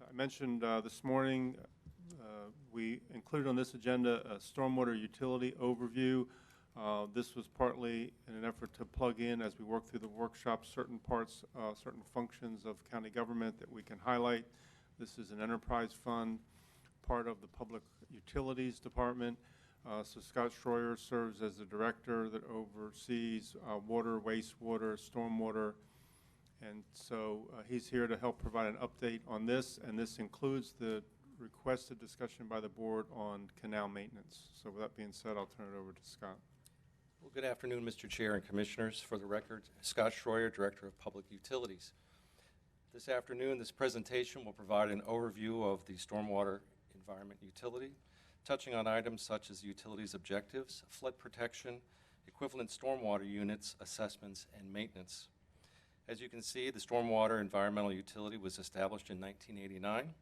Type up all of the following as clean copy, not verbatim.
I mentioned this morning, we included on this agenda a stormwater utility overview. This was partly in an effort to plug in, as we work through the workshop, certain parts, certain functions of county government that we can highlight. This is an enterprise fund, part of the Public Utilities Department. So Scott Schroyer serves as the director that oversees water, wastewater, stormwater, and so he's here to help provide an update on this, and this includes the requested discussion by the board on canal maintenance. So with that being said, I'll turn it over to Scott. Well, good afternoon, Mr. Chair and Commissioners. For the record, Scott Schroyer, Director of Public Utilities. This afternoon, this presentation will provide an overview of the stormwater environment utility, touching on items such as the utility's objectives, flood protection, equivalent stormwater units, assessments, and maintenance. As you can see, the stormwater environmental utility was established in 1989.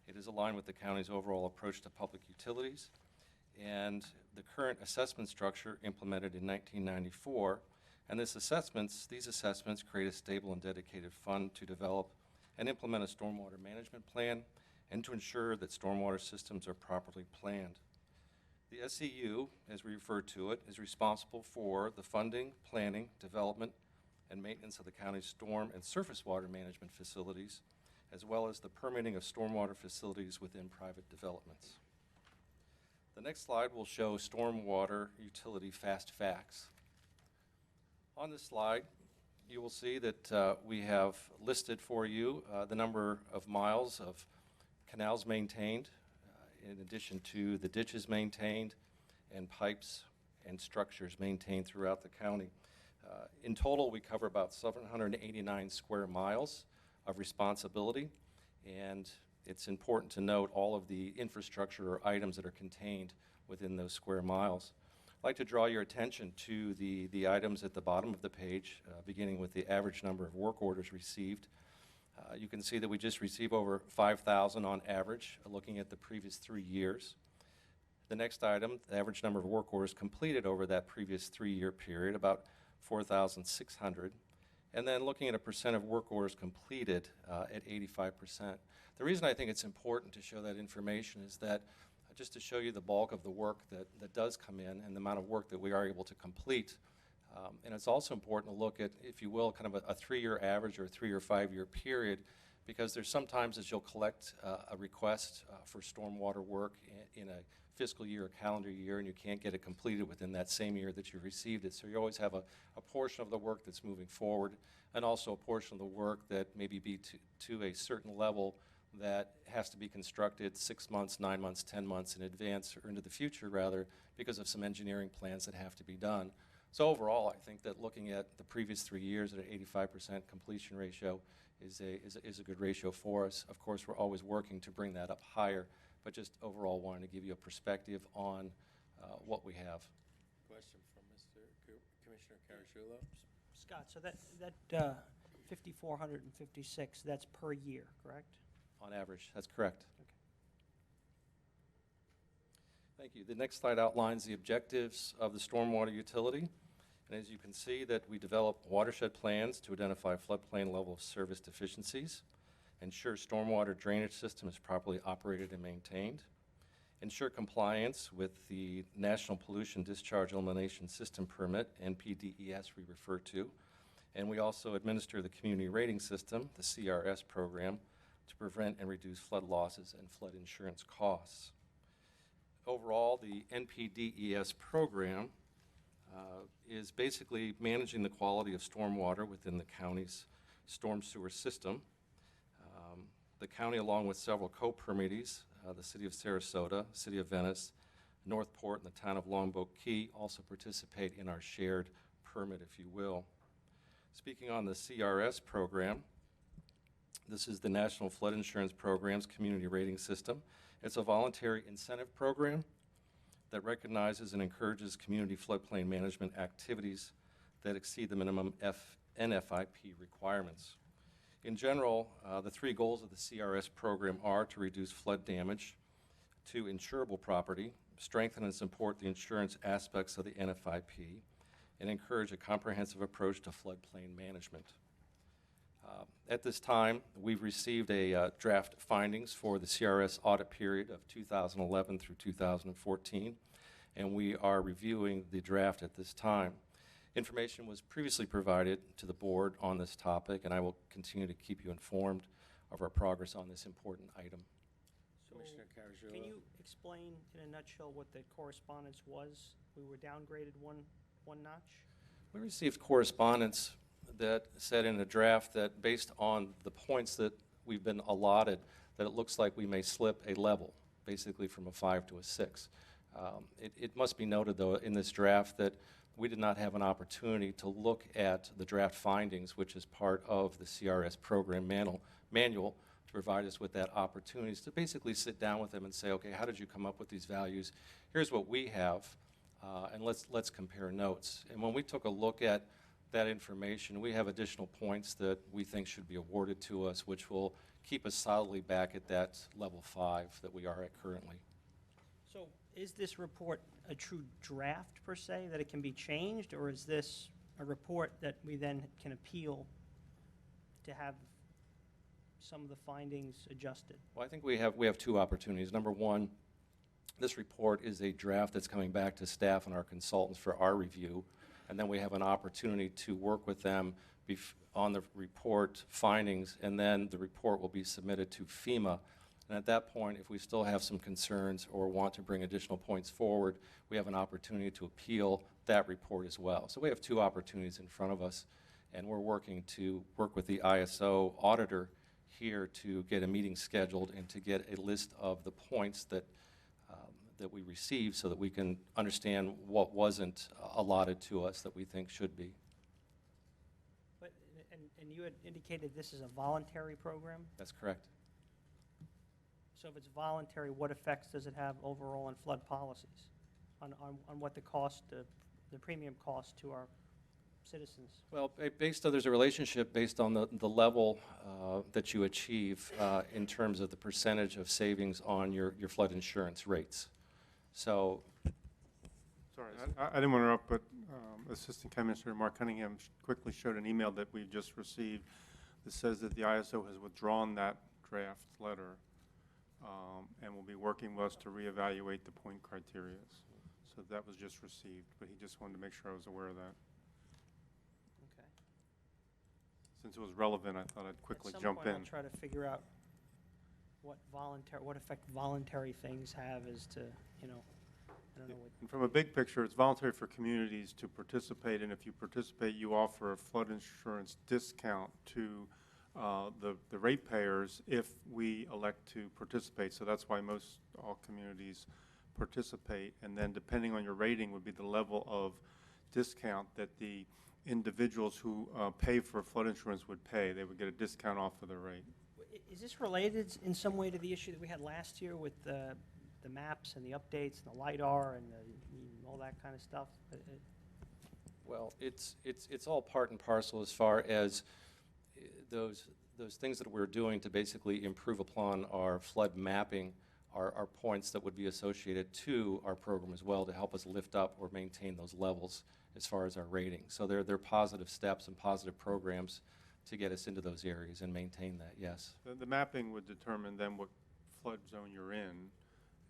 It is aligned with the county's overall approach to public utilities, and the current assessment structure implemented in 1994. And these assessments create a stable and dedicated fund to develop and implement a stormwater management plan and to ensure that stormwater systems are properly planned. The SEU, as we refer to it, is responsible for the funding, planning, development, and maintenance of the county's storm and surface water management facilities, as well as the permitting of stormwater facilities within private developments. The next slide will show stormwater utility fast facts. On this slide, you will see that we have listed for you the number of miles of canals maintained, in addition to the ditches maintained and pipes and structures maintained throughout the county. In total, we cover about 789 square miles of responsibility, and it's important to note all of the infrastructure or items that are contained within those square miles. I'd like to draw your attention to the items at the bottom of the page, beginning with the average number of work orders received. You can see that we just received over 5,000 on average, looking at the previous 3 years. The next item, the average number of work orders completed over that previous 3-year period, about 4,600. And then looking at a percent of work orders completed at 85%. The reason I think it's important to show that information is that just to show you the bulk of the work that does come in and the amount of work that we are able to complete. And it's also important to look at, if you will, kind of a 3-year average or a 3 or 5-year period, because there's sometimes as you'll collect a request for stormwater work in a fiscal year or calendar year, and you can't get it completed within that same year that you received it. So you always have a portion of the work that's moving forward, and also a portion of the work that maybe be to a certain level that has to be constructed 6 months, 9 months, 10 months in advance, or into the future rather, because of some engineering plans that have to be done. So overall, I think that looking at the previous 3 years at an 85% completion ratio is a good ratio for us. Of course, we're always working to bring that up higher, but just overall wanting to give you a perspective on what we have. Question from Commissioner Carasciulo. Scott, so that 5,456, that's per year, correct? On average, that's correct. Okay. Thank you. The next slide outlines the objectives of the stormwater utility. And as you can see, that we develop watershed plans to identify floodplain level of service deficiencies, ensure stormwater drainage system is properly operated and maintained, ensure compliance with the National Pollution Discharge Elimination System Permit, NPDES we refer to, and we also administer the Community Rating System, the CRS program, to prevent and reduce flood losses and flood insurance costs. Overall, the NPDES program is basically managing the quality of stormwater within the county's storm sewer system. The county, along with several co-permittees, the City of Sarasota, City of Venice, Northport, and the town of Longboat Key also participate in our shared permit, if you will. Speaking on the CRS program, this is the National Flood Insurance Program's Community Rating System. It's a voluntary incentive program that recognizes and encourages community floodplain management activities that exceed the minimum NFIP requirements. In general, the 3 goals of the CRS program are to reduce flood damage to insurable property, strengthen and support the insurance aspects of the NFIP, and encourage a comprehensive approach to floodplain management. At this time, we've received a draft findings for the CRS audit period of 2011 through 2014, and we are reviewing the draft at this time. Information was previously provided to the board on this topic, and I will continue to keep you informed of our progress on this important item. So, Commissioner Carajullo? can you explain in a nutshell what the correspondence was? We were downgraded one notch? We received correspondence that said in a draft that based on the points that we've been allotted, that it looks like we may slip a level, basically from a 5 to a 6. It must be noted, though, in this draft that we did not have an opportunity to look at the draft findings, which is part of the CRS program manual, to provide us with that opportunity to basically sit down with them and say, okay, how did you come up with these values? Here's what we have, and let's compare notes. And when we took a look at that information, we have additional points that we think should be awarded to us, which will keep us solidly back at that level 5 that we are at currently. So is this report a true draft per se, that it can be changed, or is this a report that we then can appeal to have some of the findings adjusted? Well, I think we have two opportunities. Number one, this report is a draft that's coming back to staff and our consultants for our review, and then we have an opportunity to work with them on the report findings, and then the report will be submitted to FEMA. And at that point, if we still have some concerns or want to bring additional points forward, we have an opportunity to appeal that report as well. So we have two opportunities in front of us, and we're working to work with the ISO auditor here to get a meeting scheduled and to get a list of the points that we received so that we can understand what wasn't allotted to us that we think should be. But, and you had indicated this is a voluntary program? That's correct. So if it's voluntary, what effects does it have overall on flood policies? On what the cost, the premium cost to our citizens? Well, there's a relationship based on the level that you achieve in terms of the percentage of savings on your flood insurance rates. So, Sorry, I didn't want to interrupt, but Assistant County Administrator Mark Cunningham quickly showed an email that we just received that says that the ISO has withdrawn that draft letter and will be working with us to reevaluate the point criteria. So that was just received, but he just wanted to make sure I was aware of that. Okay. Since it was relevant, I thought I'd quickly jump in. I'll try to figure out what effect voluntary things have as to, I don't know what. And from a big picture, it's voluntary for communities to participate, and if you participate, you offer a flood insurance discount to the ratepayers if we elect to participate. So that's why all communities participate, and then depending on your rating would be the level of discount that the individuals who pay for flood insurance would pay. They would get a discount off of their rate. Is this related in some way to the issue that we had last year with the maps and the updates and the LiDAR and all that kind of stuff? well, it's all part and parcel as far as those things that we're doing to basically improve upon our flood mapping are points that would be associated to our program as well to help us lift up or maintain those levels as far as our rating. So they're positive steps and positive programs to get us into those areas and maintain that, yes. The mapping would determine then what flood zone you're in,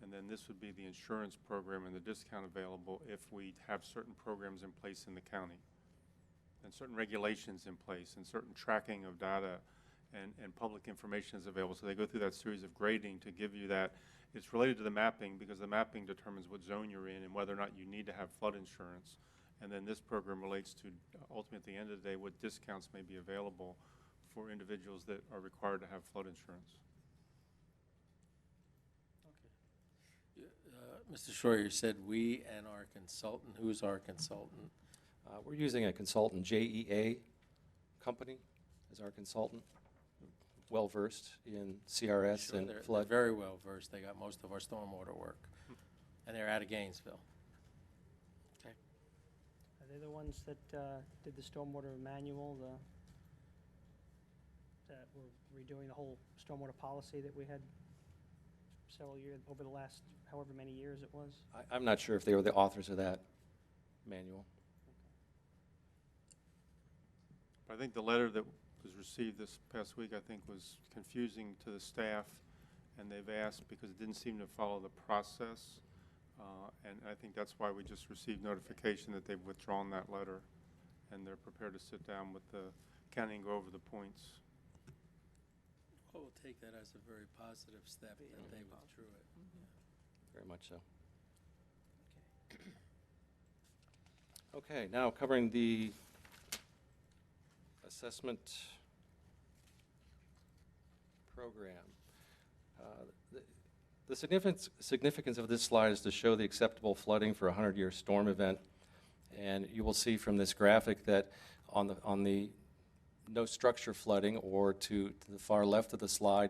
and then this would be the insurance program and the discount available if we have certain programs in place in the county and certain regulations in place and certain tracking of data and public information is available. So they go through that series of grading to give you that. It's related to the mapping because the mapping determines what zone you're in and whether or not you need to have flood insurance. And then this program relates to, ultimately at the end of the day, what discounts may be available for individuals that are required to have flood insurance. Mr. Schroyer, you said we and our consultant. Who's our consultant? We're using a consultant, JEA Company, as our consultant, well-versed in CRS and They're flood. very well versed. They got most of our stormwater work, and they're out of Gainesville. Okay. Are they the ones that did the stormwater manual, that were redoing the whole stormwater policy that we had several years, over the last however many years it was? I'm not sure if they were the authors of that manual. I think the letter that was received this past week, I think was confusing to the staff, and they've asked because it didn't seem to follow the process. And I think that's why we just received notification that they've withdrawn that letter, and they're prepared to sit down with the county and go over the points. Well, we'll take that as a very positive step that they withdrew it. Very much so. Okay, now covering the assessment program. The significance of this slide is to show the acceptable flooding for a 100-year storm event. And you will see from this graphic that on the no structure flooding, or to the far left of the slide,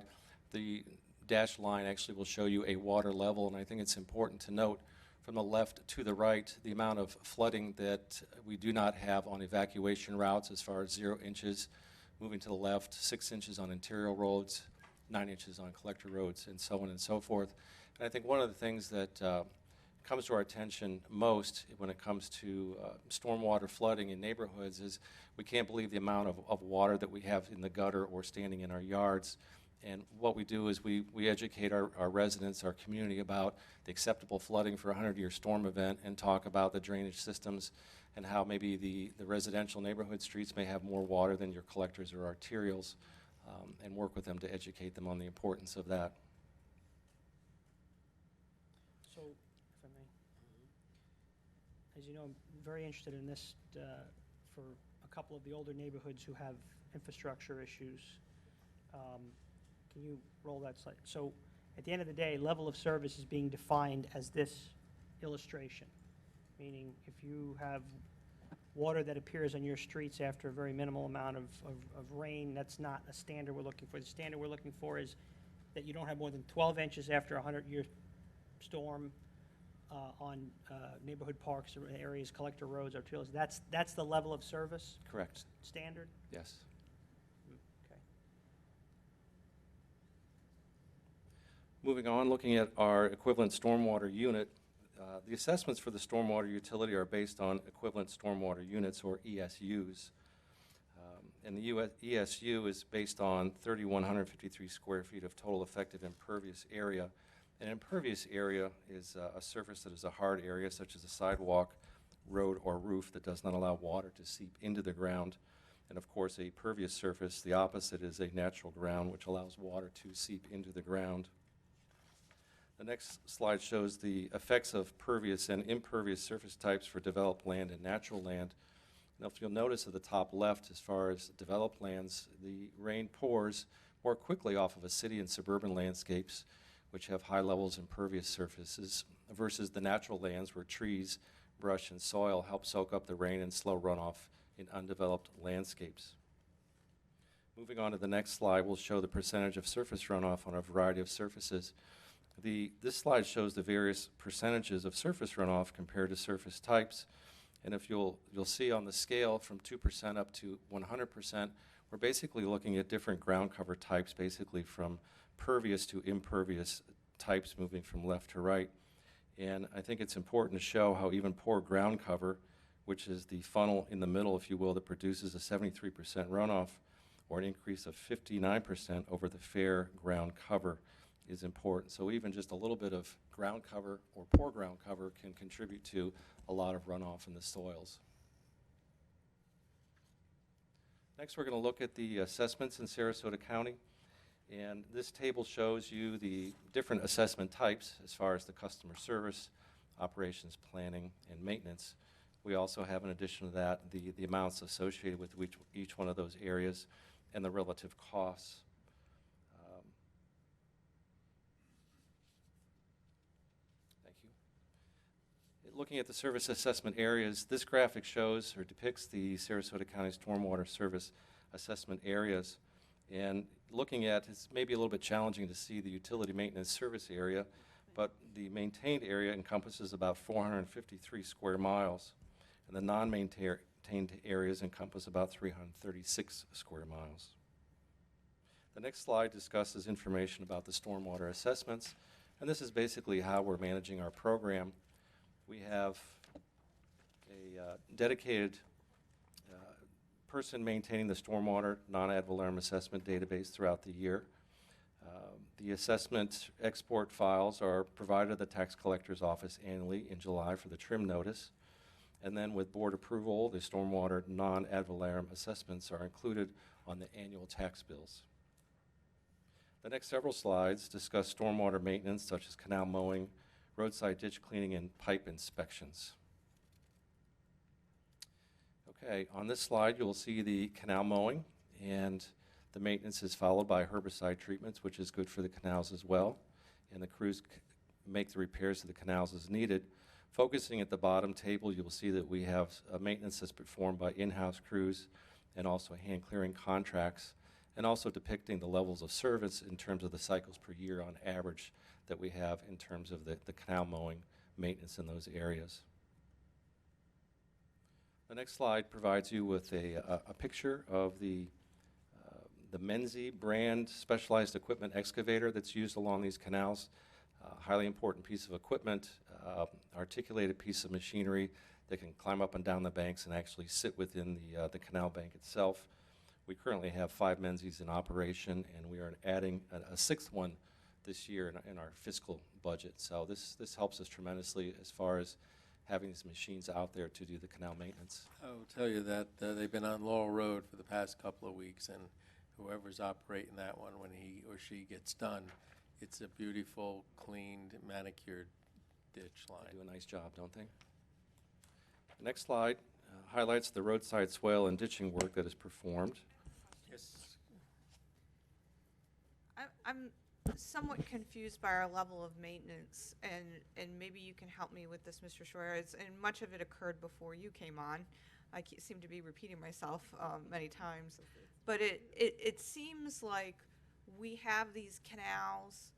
the dashed line actually will show you a water level. And I think it's important to note from the left to the right the amount of flooding that we do not have on evacuation routes, as far as 0 inches. Moving to the left, 6 inches on interior roads, 9 inches on collector roads, and so on and so forth. And I think one of the things that comes to our attention most when it comes to stormwater flooding in neighborhoods is we can't believe the amount of water that we have in the gutter or standing in our yards. And what we do is we educate our residents, our community, about the acceptable flooding for a 100-year storm event, and talk about the drainage systems and how maybe the residential neighborhood streets may have more water than your collectors or arterials, and work with them to educate them on the importance of that. So, if I may, as you know, I'm very interested in this for a couple of the older neighborhoods who have infrastructure issues. Can you roll that slide? So, at the end of the day, level of service is being defined as this illustration, meaning if you have water that appears on your streets after a very minimal amount of rain, that's not a standard we're looking for. The standard we're looking for is that you don't have more than 12 inches after a 100-year storm on neighborhood parks or areas, collector roads, arterials. That's the level of service Correct. standard? Yes. Okay. Moving on, looking at our equivalent stormwater unit, the assessments for the stormwater utility are based on equivalent stormwater units, or ESUs. And the ESU is based on 3,153 square feet of total effective impervious area. An impervious area is a surface that is a hard area, such as a sidewalk, road, or roof, that does not allow water to seep into the ground. And of course, a pervious surface, the opposite, is a natural ground, which allows water to seep into the ground. The next slide shows the effects of pervious and impervious surface types for developed land and natural land. Now, if you'll notice at the top left, as far as developed lands, the rain pours more quickly off of a city and suburban landscapes, which have high levels of impervious surfaces, versus the natural lands where trees, brush, and soil help soak up the rain and slow runoff in undeveloped landscapes. Moving on to the next slide, we'll show the percentage of surface runoff on a variety of surfaces. This slide shows the various percentages of surface runoff compared to surface types. And if you'll see on the scale from 2% up to 100%, we're basically looking at different ground cover types, basically from pervious to impervious types, moving from left to right. And I think it's important to show how even poor ground cover, which is the funnel in the middle, if you will, that produces a 73% runoff, or an increase of 59% over the fair ground cover, is important. So even just a little bit of ground cover or poor ground cover can contribute to a lot of runoff in the soils. Next, we're going to look at the assessments in Sarasota County. And this table shows you the different assessment types as far as the customer service, operations, planning, and maintenance. We also have, in addition to that, the amounts associated with each one of those areas and the relative costs. Thank you. Looking at the service assessment areas, this graphic shows or depicts the Sarasota County stormwater service assessment areas. And looking at, it's maybe a little bit challenging to see the utility maintenance service area, but the maintained area encompasses about 453 square miles, and the non-maintained areas encompass about 336 square miles. The next slide discusses information about the stormwater assessments, and this is basically how we're managing our program. We have a dedicated person maintaining the stormwater non-ad valorem assessment database throughout the year. The assessment export files are provided to the tax collector's office annually in July for the trim notice. And then with board approval, the stormwater non-ad valorem assessments are included on the annual tax bills. The next several slides discuss stormwater maintenance such as canal mowing, roadside ditch cleaning, and pipe inspections. Okay, on this slide you'll see the canal mowing, and the maintenance is followed by herbicide treatments, which is good for the canals as well, and the crews make the repairs to the canals as needed. Focusing at the bottom table, you will see that we have maintenance that's performed by in-house crews and also hand clearing contracts, and also depicting the levels of service in terms of the cycles per year on average that we have in terms of the canal mowing maintenance in those areas. The next slide provides you with a picture of the Menzie brand specialized equipment excavator that's used along these canals. Highly important piece of equipment, articulated piece of machinery that can climb up and down the banks and actually sit within the canal bank itself. We currently have 5 Menzies in operation, and we are adding a 6th one this year in our fiscal budget. So this helps us tremendously as far as having these machines out there to do the canal maintenance. I will tell you that they've been on Laurel Road for the past couple of weeks, and whoever's operating that one, when he or she gets done, it's a beautiful, cleaned, manicured ditch line. They do a nice job, don't they? The next slide highlights the roadside swale and ditching work that is performed. Yes. I'm somewhat confused by our level of maintenance, and maybe you can help me with this, Mr. Schroyer. And much of it occurred before you came on. I seem to be repeating myself many times. But it seems like we have these canals,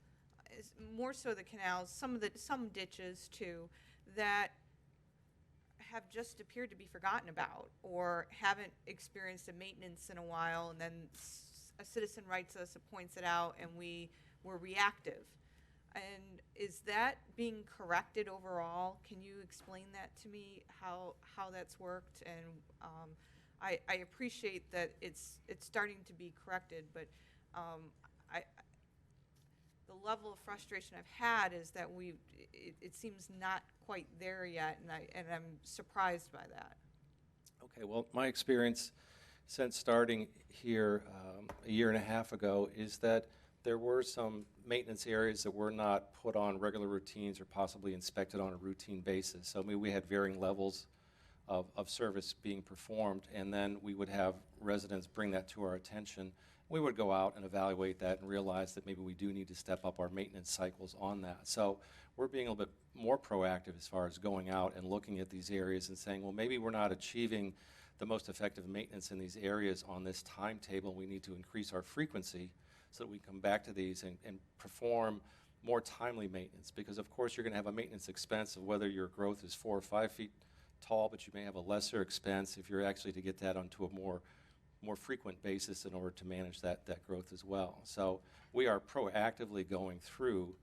more so the canals, some ditches too, that have just appeared to be forgotten about or haven't experienced a maintenance in a while, and then a citizen writes us, points it out, and we're reactive. And is that being corrected overall? Can you explain that to me, how that's worked? And I appreciate that it's starting to be corrected, but the level of frustration I've had is that it seems not quite there yet, and I'm surprised by that. Okay, well, my experience since starting here a year and a half ago is that there were some maintenance areas that were not put on regular routines or possibly inspected on a routine basis. So I mean, we had varying levels of service being performed, and then we would have residents bring that to our attention. We would go out and evaluate that and realize that maybe we do need to step up our maintenance cycles on that. So we're being a little bit more proactive as far as going out and looking at these areas and saying, well, maybe we're not achieving the most effective maintenance in these areas on this timetable. We need to increase our frequency so that we come back to these and perform more timely maintenance, because of course you're going to have a maintenance expense of whether your growth is 4 or 5 feet tall, but you may have a lesser expense if you're actually to get that onto a more frequent basis in order to manage that growth as well. So we are proactively going through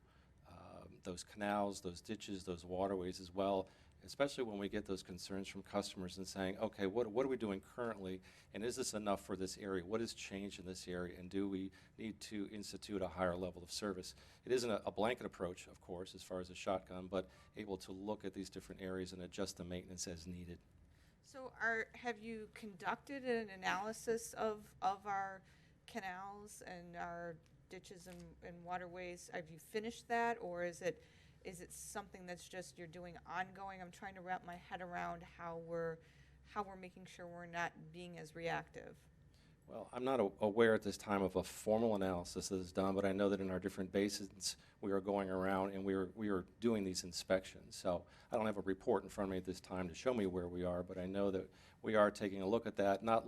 those canals, those ditches, those waterways as well, especially when we get those concerns from customers and saying, okay, what are we doing currently, and is this enough for this area? What has changed in this area, and do we need to institute a higher level of service? It isn't a blanket approach, of course, as far as a shotgun, but able to look at these different areas and adjust the maintenance as needed. So have you conducted an analysis of our canals and our ditches and waterways? Have you finished that, or is it something that's just you're doing ongoing? I'm trying to wrap my head around how we're making sure we're not being as reactive. Well, I'm not aware at this time of a formal analysis that is done, but I know that in our different basins we are going around and we are doing these inspections. So I don't have a report in front of me at this time to show me where we are, but I know that we are taking a look at that, not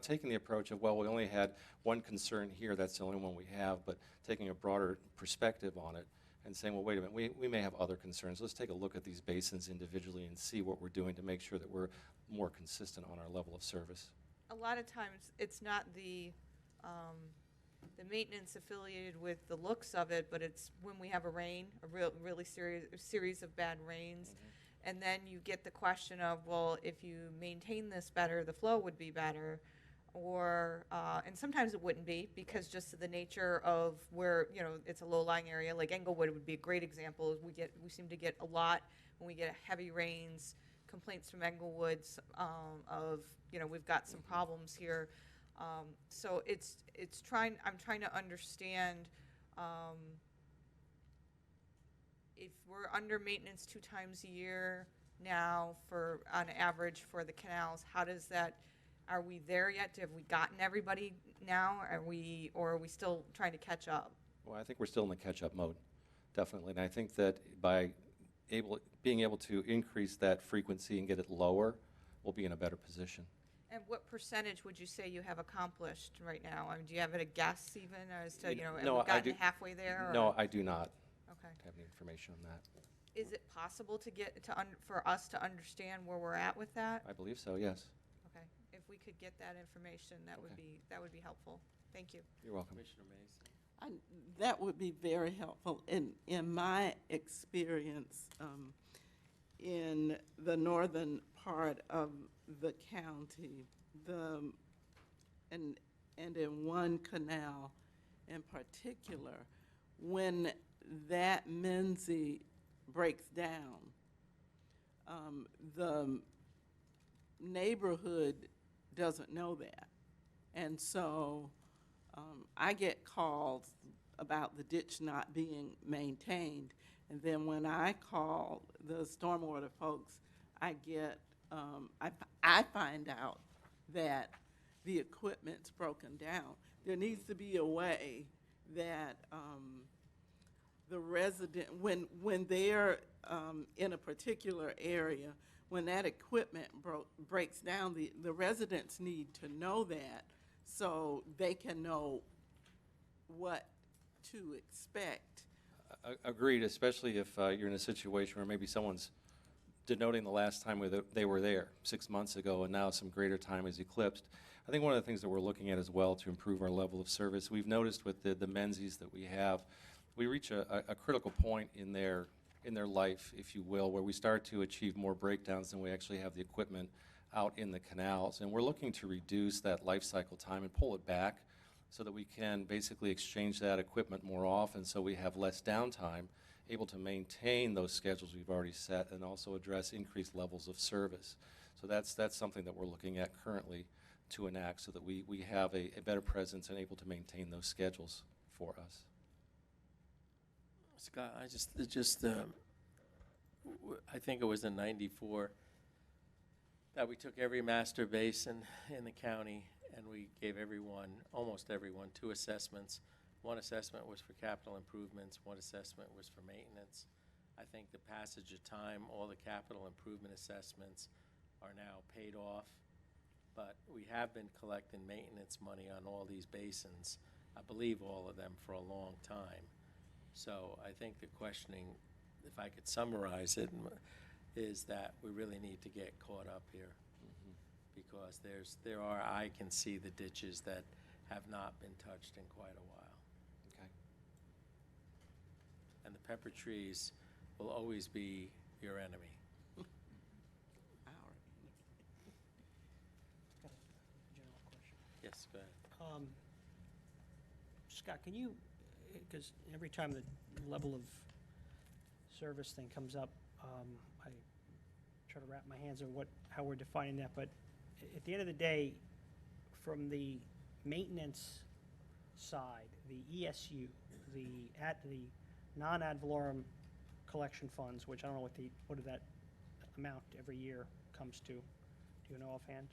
taking the approach of, well, we only had one concern here, that's the only one we have, but taking a broader perspective on it and saying, well, wait a minute, we may have other concerns. Let's take a look at these basins individually and see what we're doing to make sure that we're more consistent on our level of service. A lot of times it's not the maintenance affiliated with the looks of it, but it's when we have a rain, really series of bad rains, And then you get the question of, well, if you maintain this better, the flow would be better. Or, and sometimes it wouldn't be, because just of the nature of where, you know, it's a low-lying area, like Englewood would be a great example. We seem to get a lot, when we get heavy rains, complaints from Englewoods, of, you know, we've got some problems here. So I'm trying to understand, if we're under maintenance 2 times a year now on average for the canals, how does that, are we there yet? Have we gotten everybody now? Or are we still trying to catch up? Well, I think we're still in the catch-up mode, definitely. And I think that by being able to increase that frequency and get it lower, we'll be in a better position. And what percentage would you say you have accomplished right now? I mean, do you have a guess even as to, you know, have No, we I gotten do- halfway there? No, I do not Okay. have any information on that. Is it possible to get for us to understand where we're at with that? I believe so, yes. Okay. If we could get that information, that would be helpful. Thank you. You're welcome. Commissioner Mason? That would be very helpful. In my experience, in the northern part of the county, and in one canal in particular, when that Menzie breaks down, the neighborhood doesn't know that. And so I get calls about the ditch not being maintained. And then when I call the stormwater folks, I get, I find out that the equipment's broken down. There needs to be a way that the resident, when they're in a particular area, when that equipment breaks down, the residents need to know that so they can know what to expect. Agreed, especially if you're in a situation where maybe someone's denoting the last time they were there 6 months ago, and now some greater time is eclipsed. I think one of the things that we're looking at as well to improve our level of service, we've noticed with the Menzies that we have, we reach a critical point in their life, if you will, where we start to achieve more breakdowns than we actually have the equipment out in the canals. And we're looking to reduce that life cycle time and pull it back so that we can basically exchange that equipment more often so we have less downtime, able to maintain those schedules we've already set and also address increased levels of service. So that's something that we're looking at currently to enact so that we have a better presence and able to maintain those schedules for us. Scott, I think it was in '94 that we took every master basin in the county and we gave everyone, almost everyone, 2 assessments. One assessment was for capital improvements, one assessment was for maintenance. I think the passage of time, all the capital improvement assessments are now paid off, but we have been collecting maintenance money on all these basins, I believe all of them, for a long time. So I think the questioning, if I could summarize it, is that we really need to get caught up here. Because I can see the ditches that have not been touched in quite a while. Okay. And the pepper trees will always be your enemy. Got a general question. Yes, go ahead. Scott, can you, because every time the level of service thing comes up, I try to wrap my hands around how we're defining that, but at the end of the day, from the maintenance side, the ESU, the non-ad valorem collection funds, which I don't know what that amount every year comes to. Do you know offhand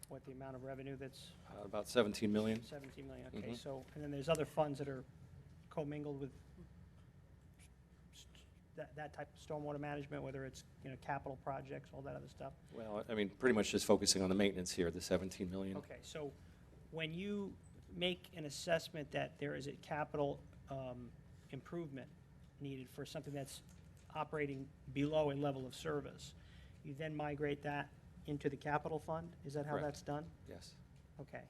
what the amount of revenue that's? About 17 million. 17 million, okay. So, and then there's other funds that are commingled with that type of stormwater management, whether it's, you know, capital projects, all that other stuff. Well, I mean, pretty much just focusing on the maintenance here, the 17 million. Okay, so when you make an assessment that there is a capital improvement needed for something that's operating below a level of service, you then migrate that into the capital fund? Is that how Correct. that's done? Yes. Okay.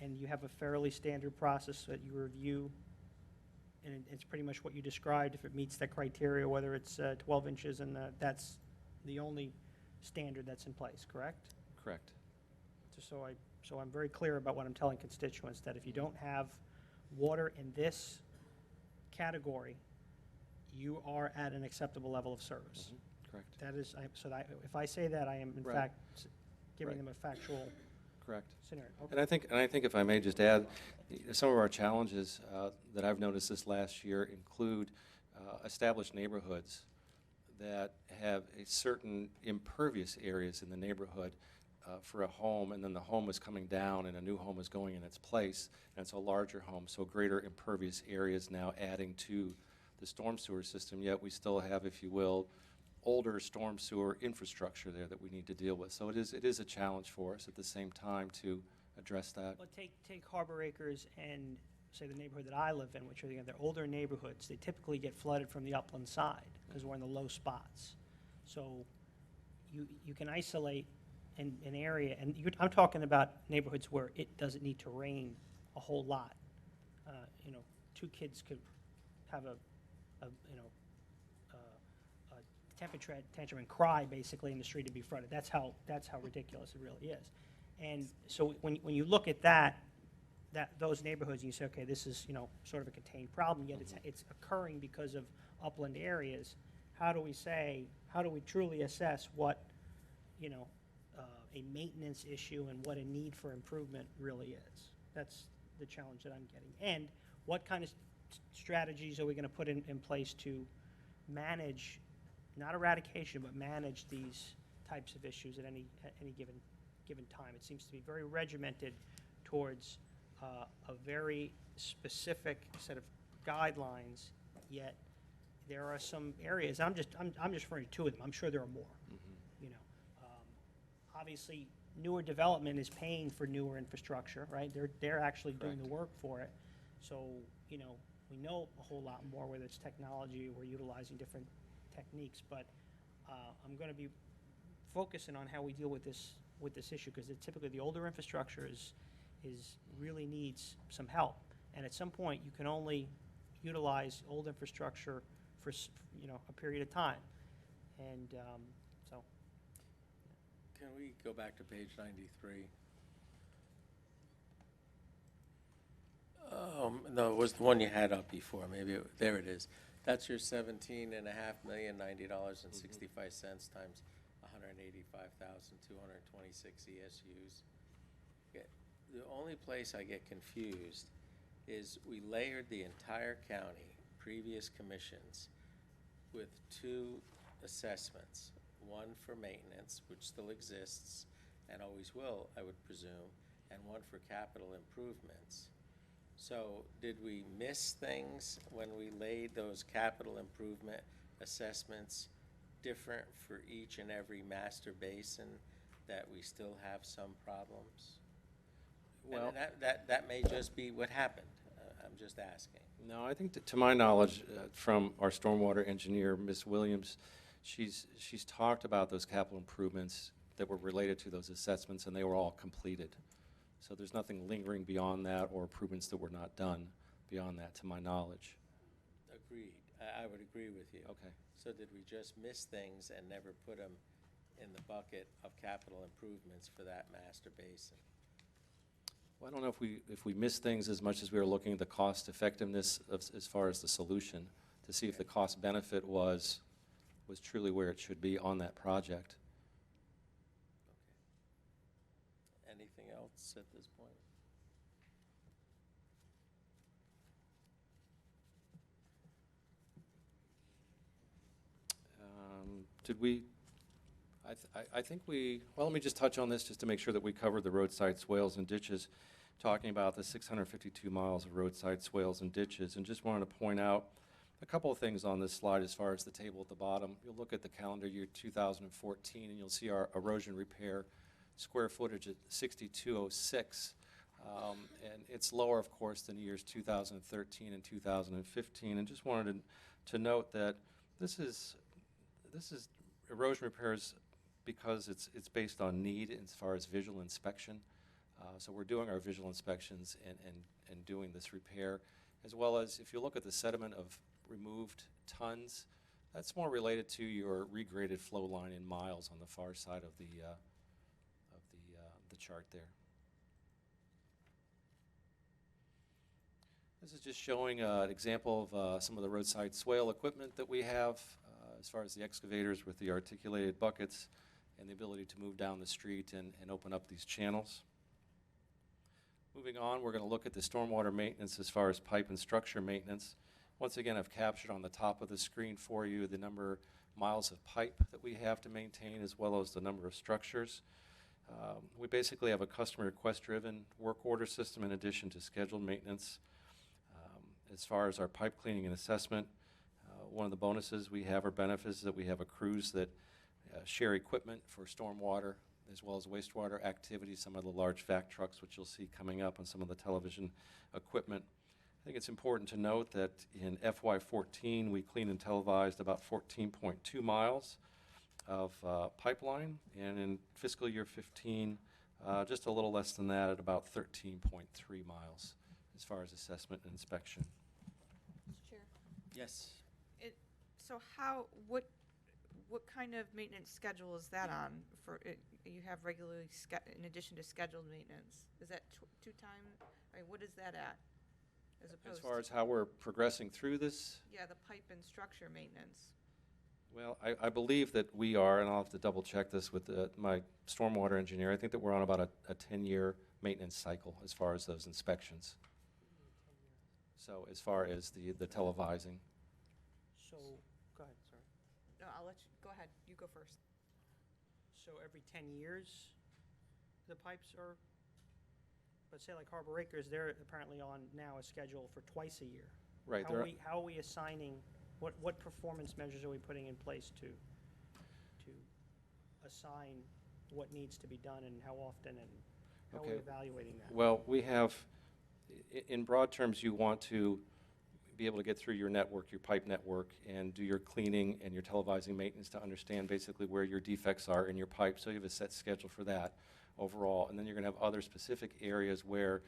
And you have a fairly standard process that you review, and it's pretty much what you described. If it meets that criteria, whether it's 12 inches and that's the only standard that's in place, correct? Correct. Just so I'm very clear about what I'm telling constituents, that if you don't have water in this category, you are at an acceptable level of service. Correct. That is, if I say that, I am in Right. fact giving Right. them a factual Correct. scenario. Okay. And I think if I may just add, some of our challenges that I've noticed this last year include established neighborhoods that have a certain impervious areas in the neighborhood for a home, and then the home is coming down and a new home is going in its place, and it's a larger home, so greater impervious areas now adding to the storm sewer system, yet we still have, if you will, older storm sewer infrastructure there that we need to deal with. So it is a challenge for us at the same time to address that. Well, take Harbor Acres and say the neighborhood that I live in, which are, again, they're older neighborhoods. They typically get flooded from the upland side because we're in the low spots. So you can isolate an area, and I'm talking about neighborhoods where it doesn't need to rain a whole lot. You know, two kids could have a temperature tantrum and cry basically in the street to be flooded. That's how ridiculous it really is. And so when you look at those neighborhoods, and you say, okay, this is, you know, sort of a contained problem, yet it's occurring because of upland areas. How do we truly assess what, you know, a maintenance issue and what a need for improvement really is? That's the challenge that I'm getting. And what kind of strategies are we going to put in place to manage, not eradication, but manage these types of issues at any given time? It seems to be very regimented towards a very specific set of guidelines, yet there are some areas, I'm just referring to two of them, I'm sure there are more. You know, obviously, newer development is paying for newer infrastructure, right? They're actually doing the work for it. So, you know, we know a whole lot more, whether it's technology or we're utilizing different techniques, but I'm going to be focusing on how we deal with this issue, because typically the older infrastructure is really needs some help, and at some point you can only utilize old infrastructure for a period of time, and so. Can we go back to page 93? No, it was the one you had up before. Maybe there it is. That's your $17.5 million, $90.65 times 185,226 ESUs. Okay. The only place I get confused is we layered the entire county, previous commissions, with two assessments, one for maintenance, which still exists and always will, I would presume, and one for capital improvements. So did we miss things when we laid those capital improvement assessments different for each and every master basin, that we still have some problems? Well, and that may just be what happened. I'm just asking. no, I think to my knowledge, from our stormwater engineer, Ms. Williams, she's talked about those capital improvements that were related to those assessments, and they were all completed. So there's nothing lingering beyond that, or improvements that were not done beyond that, to my knowledge. Agreed. I would agree with you. Okay. So did we just miss things and never put them in the bucket of capital improvements for that master basin? Well, I don't know if we missed things as much as we were looking at the cost effectiveness as far as the solution, to see if the cost benefit was truly where it should be on that project. Okay. Anything else at this point? Did we, I think we, well, let me just touch on this just to make sure that we covered the roadside swales and ditches, talking about the 652 miles of roadside swales and ditches, and just wanted to point out a couple of things on this slide as far as the table at the bottom. You'll look at the calendar year 2014, and you'll see our erosion repair square footage at 6206. And it's lower, of course, than years 2013 and 2015. And just wanted to note that this is erosion repairs because it's based on need as far as visual inspection. So we're doing our visual inspections and doing this repair, as well as if you look at the sediment of removed tons, That's more related to your regraded flow line in miles on the far side of the chart there. This is just showing an example of some of the roadside swale equipment that we have as far as the excavators with the articulated buckets and the ability to move down the street and open up these channels. Moving on, we're going to look at the stormwater maintenance as far as pipe and structure maintenance. Once again, I've captured on the top of the screen for you the number of miles of pipe that we have to maintain as well as the number of structures. We basically have a customer request-driven work order system in addition to scheduled maintenance. As far as our pipe cleaning and assessment, one of the bonuses we have or benefits is that we have a crews that share equipment for stormwater as well as wastewater activities, some of the large vac trucks, which you'll see coming up on some of the television equipment. I think it's important to note that in FY14, we cleaned and televised about 14.2 miles of pipeline, and in fiscal year 15, just a little less than that at about 13.3 miles as far as assessment and inspection. Mr. Chair, Yes. so what kind of maintenance schedule is that on for it? You have regularly, in addition to scheduled maintenance? Is that two time, I mean, what is that at? As opposed As far to, as how we're progressing through this, yeah, the pipe and structure maintenance. well, I believe that we are, and I'll have to double check this with my stormwater engineer, I think that we're on about a 10-year maintenance cycle as far as those inspections. So as far as the televising. So, go ahead, sorry. No, I'll let you, go ahead, you go first. So every 10 years, the pipes are, let's say like Harbor Acres, they're apparently on now a schedule for twice a year. Right. How are we assigning, what performance measures are we putting in place to assign what needs to be done and how often, and how are we Okay. evaluating that? Well, we have, in broad terms, you want to be able to get through your network, your pipe network, and do your cleaning and your televising maintenance to understand basically where your defects are in your pipe. So you have a set schedule for that overall. And then you're going to have other specific areas where,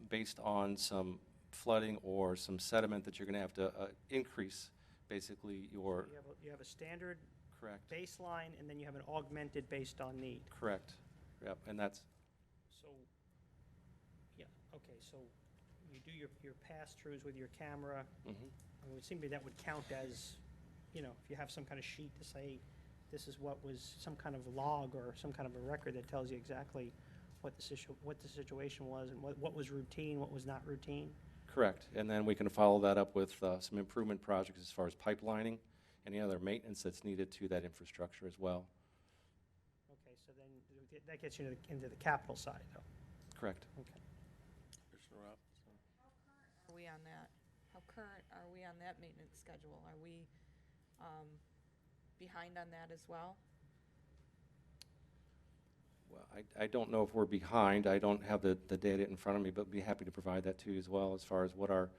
based on some flooding or some sediment, that you're going to have to increase basically your. So you have a standard Correct. baseline, and then you have an augmented based on need. Correct. Yep. And that's. So, yeah, okay, so you do your pass-throughs with your camera. Mhm. I mean, it would seem to me that would count as, if you have some kind of sheet to say, this is what was, some kind of log or some kind of a record that tells you exactly what the situation was and what was routine, what was not routine. Correct. And then we can follow that up with some improvement projects as far as pipelining, any other maintenance that's needed to that infrastructure as well. Okay, so then that gets you into the capital side, though. Correct. Okay. Commissioner Robinson. Are we on that? How current are we on that maintenance schedule? Are we behind on that as well? Well, I don't know if we're behind. I don't have the data in front of me, but be happy to provide that to you as well as far as what our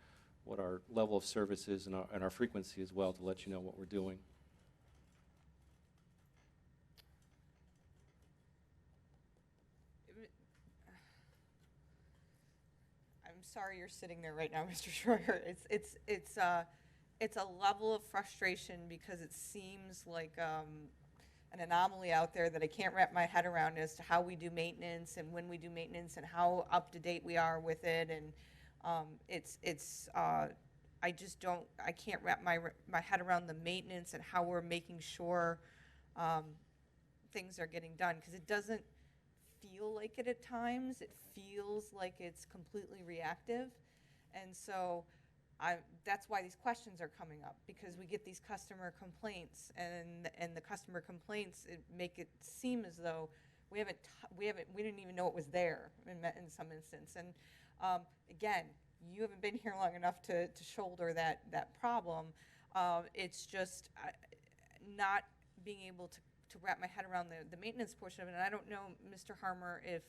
level of service is and our frequency as well to let you know what we're doing. I'm sorry you're sitting there right now, Mr. Schroeder. It's a level of frustration because it seems like an anomaly out there that I can't wrap my head around as to how we do maintenance and when we do maintenance and how up to date we are with it. And I just don't, I can't wrap my head around the maintenance and how we're making sure things are getting done, because it doesn't feel like it at times. It feels like it's completely reactive. And so that's why these questions are coming up, because we get these customer complaints, and the customer complaints make it seem as though we didn't even know it was there in some instance. And again, you haven't been here long enough to shoulder that problem. It's just not being able to wrap my head around the maintenance portion of it. And I don't know, Mr. Harmer, if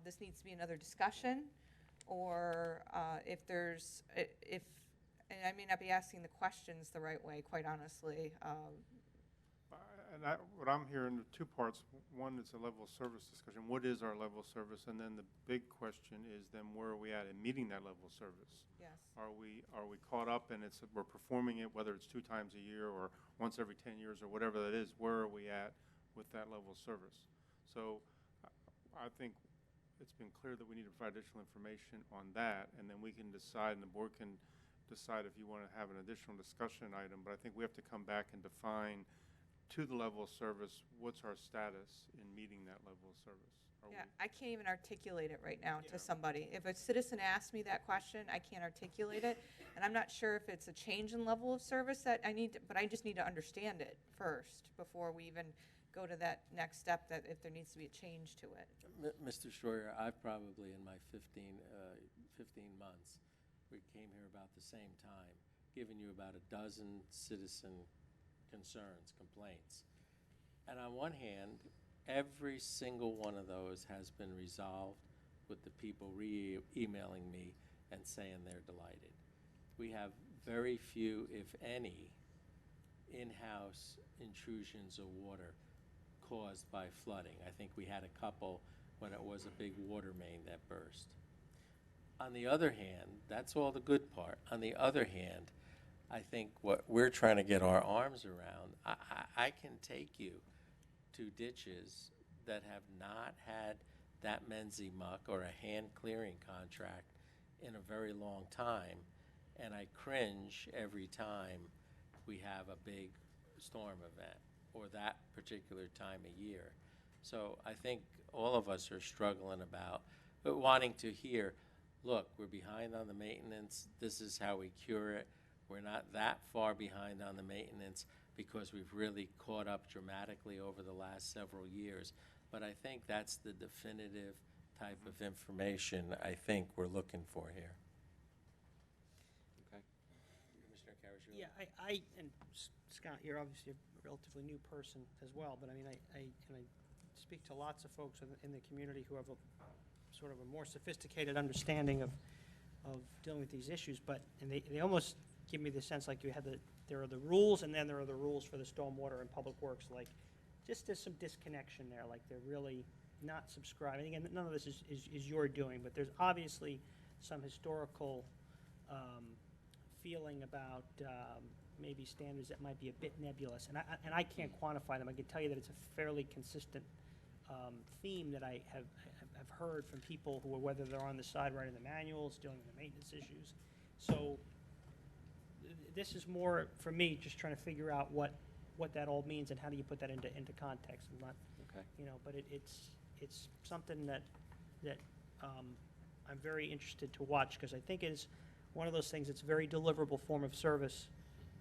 this needs to be another discussion, or if and I may not be asking the questions the right way, quite honestly. what I'm hearing, are two parts. One is a level of service discussion. What is our level of service? And then the big question is then where are we at in meeting that level of service? Yes. Are we caught up and we're performing it, whether it's 2 times a year or once every 10 years or whatever that is, where are we at with that level of service? So I think it's been clear that we need to provide additional information on that, and then we can decide, and the board can decide if you want to have an additional discussion item, but I think we have to come back and define to the level of service, what's our status in meeting that level of service? Are Yeah, we- I can't even articulate it right now Yeah. to somebody. If a citizen asks me that question, I can't articulate it, and I'm not sure if it's a change in level of service that I need, but I just need to understand it first before we even go to that next step, that if there needs to be a change to it. Mr. Schroyer, I've probably in my 15 months, we came here about the same time, given you about a dozen citizen concerns, complaints. And on one hand, every single one of those has been resolved with the people emailing me and saying they're delighted. We have very few, if any, in-house intrusions of water caused by flooding. I think we had a couple when it was a big water main that burst. On the other hand, that's all the good part. On the other hand, I think what we're trying to get our arms around, I can take you to ditches that have not had that Menzie muck or a hand clearing contract in a very long time, and I cringe every time we have a big storm event or that particular time of year. So I think all of us are struggling about, but wanting to hear, look, we're behind on the maintenance, this is how we cure it. We're not that far behind on the maintenance because we've really caught up dramatically over the last several years. But I think that's the definitive type of information I think we're looking for here. Okay. Commissioner Carrigan? Yeah, and Scott, you're obviously a relatively new person as well, but I mean, I speak to lots of folks in the community who have a sort of a more sophisticated understanding of dealing with these issues, and they almost give me the sense like there are the rules, and then there are the rules for the stormwater and public works, like just there's some disconnection there, like they're really not subscribing. Again, none of this is your doing, but there's obviously some historical feeling about maybe standards that might be a bit nebulous, and I can't quantify them. I can tell you that it's a fairly consistent theme that I have heard from people who are, whether they're on the side writing the manuals, dealing with the maintenance issues. So this is more, for me, just trying to figure out what that all means and how do you put that into context. And not, Okay. but it's something that I'm very interested to watch, because I think it is one of those things that's a very deliverable form of service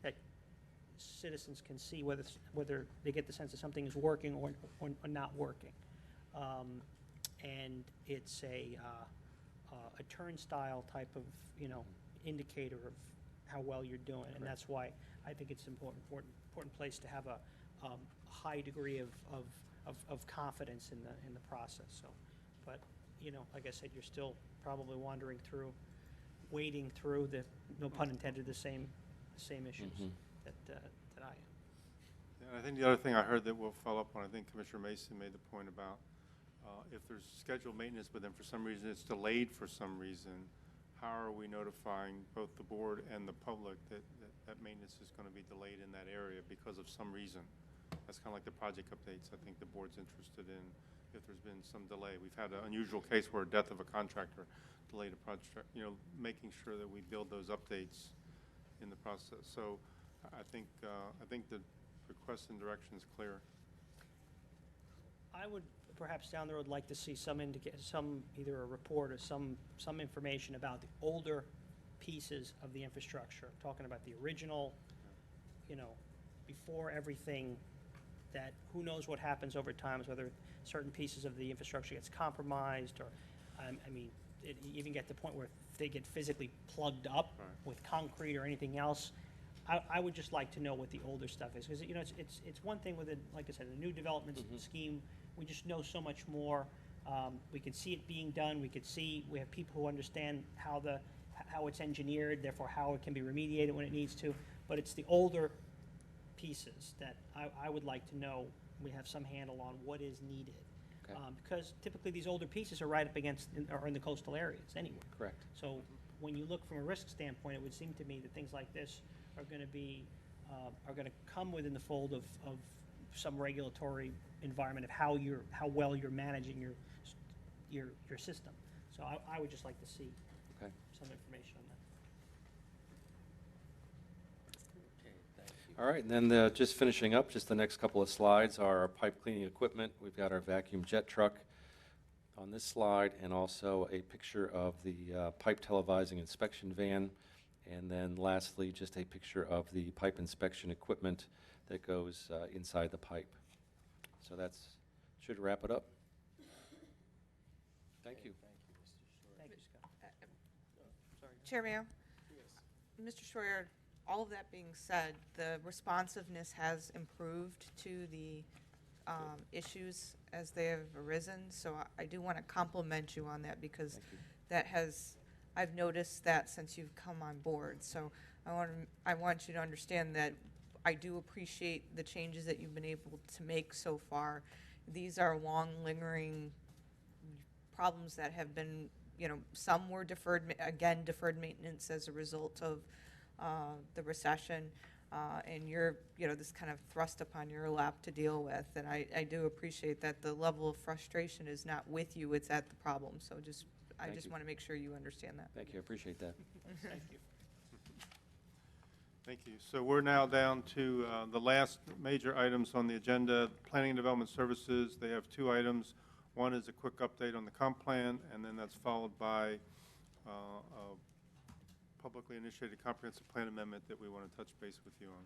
that citizens can see whether they get the sense that something is working or not working. And it's a turnstile type of, indicator of how well you're doing. And that's why I think it's an important place to have a high degree of confidence in the process. So, but, like I said, you're still probably wading through the, no pun intended, the same issues that I am. Yeah, I think the other thing I heard that we'll follow up on, I think Commissioner Mason made the point about if there's scheduled maintenance, but then for some reason it's delayed for some reason, how are we notifying both the board and the public that maintenance is going to be delayed in that area because of some reason? That's kind of like the project updates. I think the board's interested in if there's been some delay. We've had an unusual case where a death of a contractor delayed a project, making sure that we build those updates in the process. So I think the request and direction is clear. I would perhaps down the road like to see some either a report or some information about the older pieces of the infrastructure. I'm talking about the original, before everything, that who knows what happens over time, whether certain pieces of the infrastructure gets compromised, or you even get to the point where they get physically plugged up with concrete or anything else. I would just like to know what the older stuff is, because it's one thing with like I said, a new development scheme. We just know so much more. We can see it being done. We have people who understand how it's engineered, therefore how it can be remediated when it needs to. But it's the older pieces that I would like to know, we have some handle on what is needed. Okay. Because typically these older pieces are right up against, or in the coastal areas anyway. Correct. So when you look from a risk standpoint, it would seem to me that things like this are going to be, are going to come within the fold of some regulatory environment of how well you're managing your system. So I would just like to see Okay. some information on that. Okay, thank you. All right, and then just finishing up, just the next couple of slides are our pipe cleaning equipment. We've got our vacuum jet truck on this slide, and also a picture of the pipe televising inspection van. And then lastly, just a picture of the pipe inspection equipment that goes inside the pipe. So that's, should wrap it up. Thank you. Thank you, Mr. Short. Thank you, Scott. Sorry. Chair Mayo? Mr. Schroyer, all of that being said, the responsiveness has improved to the issues as they have arisen, so I do want to compliment you on that, because Thank you. that has, I've noticed that since you've come on board. So I want you to understand that I do appreciate the changes that you've been able to make so far. These are long lingering problems that have been, some were deferred maintenance as a result of the recession, and this kind of thrust upon your lap to deal with. And I do appreciate that the level of frustration is not with you, it's at the problem. So I Thank just you. want to make sure you understand that. Thank you, I appreciate that. Thank you. Thank you. So we're now down to the last major items on the agenda. Planning and Development Services, they have two items. One is a quick update on the comp plan, and then that's followed by a publicly initiated comprehensive plan amendment that we want to touch base with you on.